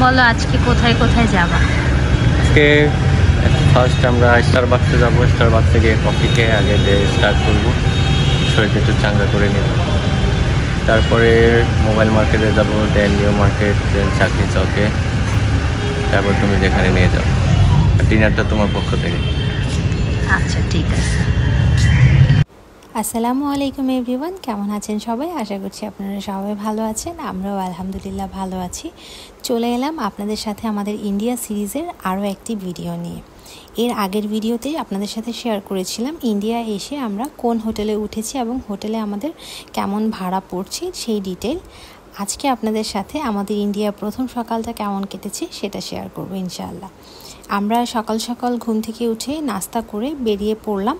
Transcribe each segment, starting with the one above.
বলো আজকে কোথায় কোথায় যাবা? আজকে ফার্স্ট আমরা স্টারবাক্সে যাবো। স্টারবাক্সে গিয়ে কফি খেয়ে আগে যে স্টার্ট করবো, শরীরটা একটু চাঙ্গা করে নেব। তারপরে মোবাইল মার্কেটে যাবো, দেন নিউ মার্কেট, দেন চাকরি চকে। তারপর তুমি যেখানে নিয়ে যাও, ডিনারটা তোমার পক্ষ থেকে। আচ্ছা ঠিক আছে। আসসালামু আলাইকুম এভরিওয়ান, কেমন আছেন সবাই? আশা করছি আপনারা সবাই ভালো আছেন। আমরাও আলহামদুলিল্লাহ ভালো আছি। চলে এলাম আপনাদের সাথে আমাদের ইন্ডিয়া সিরিজের আরও একটি ভিডিও নিয়ে। এর আগের ভিডিওতে আপনাদের সাথে শেয়ার করেছিলাম ইন্ডিয়া এসে আমরা কোন হোটেলে উঠেছি এবং হোটেলে আমাদের কেমন ভাড়া পড়ছে সেই ডিটেল। আজকে আপনাদের সাথে আমাদের ইন্ডিয়া প্রথম সকালটা কেমন কেটেছে সেটা শেয়ার করব ইনশাআল্লাহ। আমরা সকাল সকাল ঘুম থেকে উঠে নাস্তা করে বেরিয়ে পড়লাম।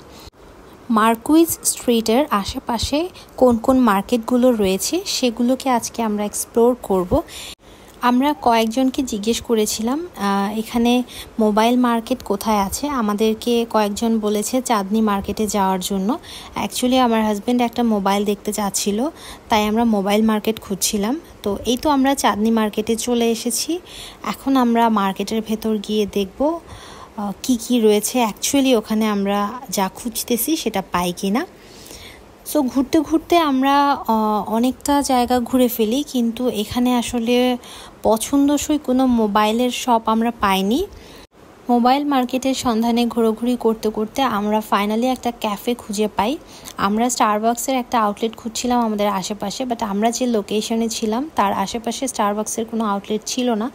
মার্কুইজ স্ট্রিটের আশেপাশে কোন কোন মার্কেটগুলো রয়েছে সেগুলোকে আজকে আমরা এক্সপ্লোর করব। আমরা কয়েকজনকে জিজ্ঞেস করেছিলাম এখানে মোবাইল মার্কেট কোথায় আছে। আমাদেরকে কয়েকজন বলেছে চাঁদনি মার্কেটে যাওয়ার জন্য। অ্যাকচুয়ালি আমার হাজব্যান্ড একটা মোবাইল দেখতে চাচ্ছিল, তাই আমরা মোবাইল মার্কেট খুঁজছিলাম। তো এই তো আমরা চাঁদনি মার্কেটে চলে এসেছি। এখন আমরা মার্কেটের ভেতর গিয়ে দেখব কি কি রয়েছে, অ্যাকচুয়ালি ওখানে আমরা যা খুঁজতেছি সেটা পাই কি না। সো ঘুরতে ঘুরতে আমরা অনেকটা জায়গা ঘুরে ফেলি, কিন্তু এখানে আসলে পছন্দসই কোনো মোবাইলের শপ আমরা পাইনি। মোবাইল মার্কেটের সন্ধানে ঘোরাঘুরি করতে করতে আমরা ফাইনালি একটা ক্যাফে খুঁজে পাই। আমরা স্টারবাক্সের একটা আউটলেট খুঁজছিলাম আমাদের আশেপাশে, বাট আমরা যে লোকেশনে ছিলাম তার আশেপাশে স্টারবাক্সের কোনো আউটলেট ছিল না।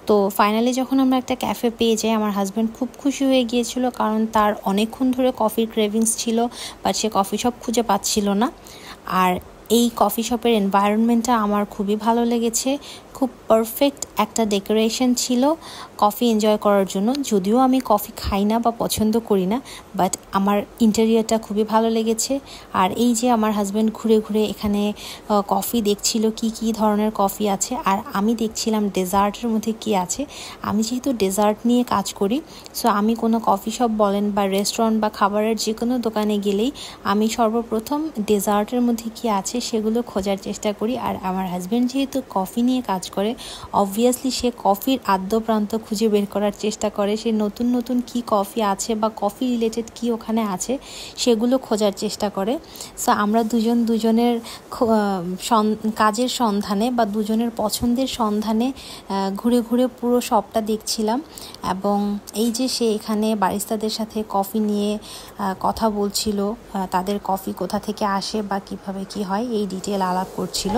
তো ফাইনালি যখন আমরা একটা ক্যাফে পেয়ে যাই, আমার হাজব্যান্ড খুব খুশি হয়ে গিয়েছিল, কারণ তার অনেকক্ষণ ধরে কফির ক্রেভিংস ছিল, বাট সে কফি শপ খুঁজে পাচ্ছিল না। আর এই কফি শপের এনভায়রনমেন্টটা আমার খুবই ভালো লেগেছে। খুব পারফেক্ট একটা ডেকোরেশন ছিল কফি এনজয় করার জন্য। যদিও আমি কফি খাই না বা পছন্দ করি না, বাট আমার ইন্টেরিয়রটা খুবই ভালো লেগেছে। আর এই যে আমার হাজব্যান্ড ঘুরে ঘুরে এখানে কফি দেখছিল, কি কি ধরনের কফি আছে, আর আমি দেখছিলাম ডেজার্টের মধ্যে কি আছে। আমি যেহেতু ডেজার্ট নিয়ে কাজ করি, সো আমি কোনো কফি শপ বলেন বা রেস্টুরেন্ট বা খাবারের যে কোনো দোকানে গেলেই আমি সর্বপ্রথম ডেজার্টের মধ্যে কি আছে সেগুলো খোঁজার চেষ্টা করি। আর আমার হাজব্যান্ড যেহেতু কফি নিয়ে কাজ করে, অবভিয়াসলি সে কফির আদ্য প্রান্ত খুঁজে বের করার চেষ্টা করে। সে নতুন নতুন কি কফি আছে বা কফি রিলেটেড কি ওখানে আছে সেগুলো খোঁজার চেষ্টা করে। সো আমরা দুজনের কাজের সন্ধানে বা দুজনের পছন্দের সন্ধানে ঘুরে ঘুরে পুরো শপটা দেখছিলাম। এবং এই যে সে এখানে বারিস্তাদের সাথে কফি নিয়ে কথা বলছিল, তাদের কফি কোথা থেকে আসে বা কিভাবে কি হয় এই ডিটেল আলাপ করছিল।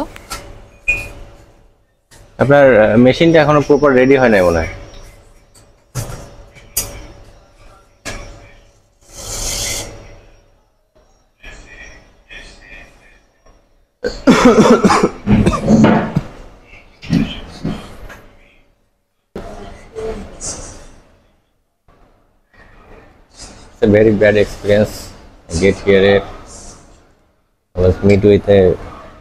আপনার মেশিনটা এখনো প্রপার রেডি হয় নাই মনে হয়। It's a very bad experience. I get here. I was meet with a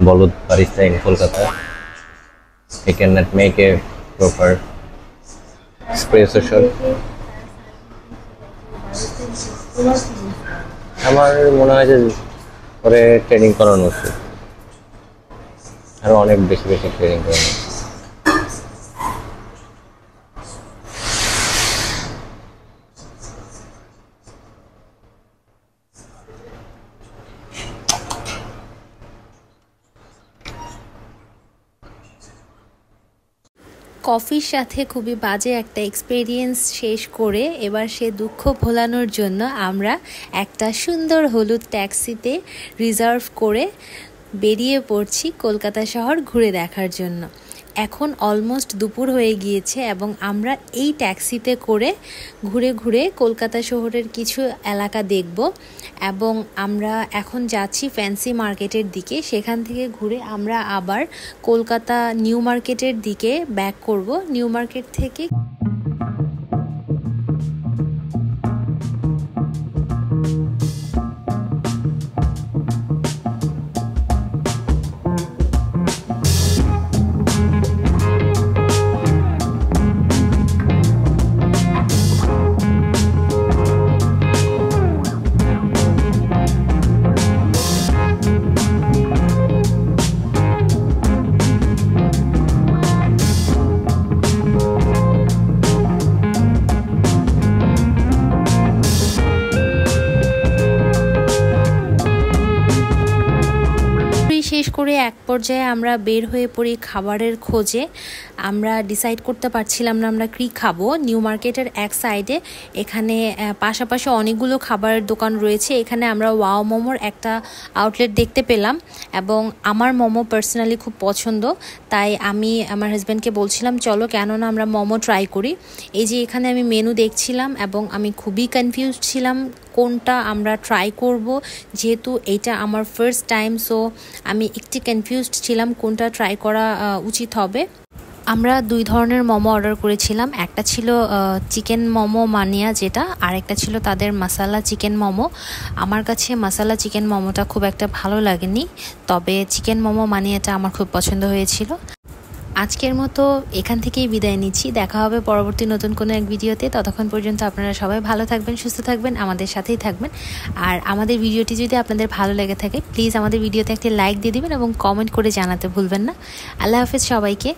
Bolud barista in Kolkata. He cannot make a proper espresso shot. আমার মনে হয় যে পরে ট্রেনিং করানো উচিত, আরো অনেক বেশি বেশি ট্রেনিং করানো। কফির সাথে খুবই বাজে একটা এক্সপেরিয়েন্স শেষ করে এবার সে দুঃখ ভোলানোর জন্য আমরা একটা সুন্দর হলুদ ট্যাক্সিতে রিজার্ভ করে বেরিয়ে পড়ছি কলকাতা শহর ঘুরে দেখার জন্য। এখন অলমোস্ট দুপুর হয়ে গিয়েছে এবং আমরা এই ট্যাক্সিতে করে ঘুরে ঘুরে কলকাতা শহরের কিছু এলাকা দেখব। এবং আমরা এখন যাচ্ছি ফ্যান্সি মার্কেটের দিকে। সেখান থেকে ঘুরে আমরা আবার কলকাতা নিউ মার্কেটের দিকে ব্যাক করব। নিউ মার্কেট থেকে এক পর্যায়ে আমরা বের হয়ে পড়ি খাবারের খোঁজে। আমরা ডিসাইড করতে পারছিলাম না আমরা কী খাবো। নিউ মার্কেটের এক সাইডে এখানে পাশাপাশি অনেকগুলো খাবারের দোকান রয়েছে। এখানে আমরা ওয়াও মোমোর একটা আউটলেট দেখতে পেলাম এবং আমার মোমো পার্সোনালি খুব পছন্দ, তাই আমি আমার হাজব্যান্ডকে বলছিলাম চলো কেননা আমরা মোমো ট্রাই করি। এই যে এখানে আমি মেনু দেখছিলাম এবং আমি খুবই কনফিউজ ছিলাম কোনটা আমরা ট্রাই করব, যেহেতু এটা আমার ফার্স্ট টাইম, সো আমি একটু কনফিউজড ছিলাম কোনটা ট্রাই করা উচিত হবে। আমরা 2 ধরনের মোমো অর্ডার করেছিলাম, একটা ছিল চিকেন মোমো মানিয়া যেটা, আর একটা ছিল তাদের মশালা চিকেন মোমো। আমার কাছে মশালা চিকেন মোমোটা খুব একটা ভালো লাগেনি, তবে চিকেন মোমো মানিয়াটা আমার খুব পছন্দ হয়েছিল। আজকের মতো এখান থেকেই বিদায় নিচ্ছি, দেখা হবে পরবর্তী নতুন কোনো এক ভিডিওতে। ততক্ষণ পর্যন্ত আপনারা সবাই ভালো থাকবেন, সুস্থ থাকবেন, আমাদের সাথেই থাকবেন। আর আমাদের ভিডিওটি যদি আপনাদের ভালো লেগে থাকে প্লিজ আমাদের ভিডিওতে একটি লাইক দিয়ে দিবেন এবং কমেন্ট করে জানাতে ভুলবেন না। আল্লাহ হাফেজ সবাইকে।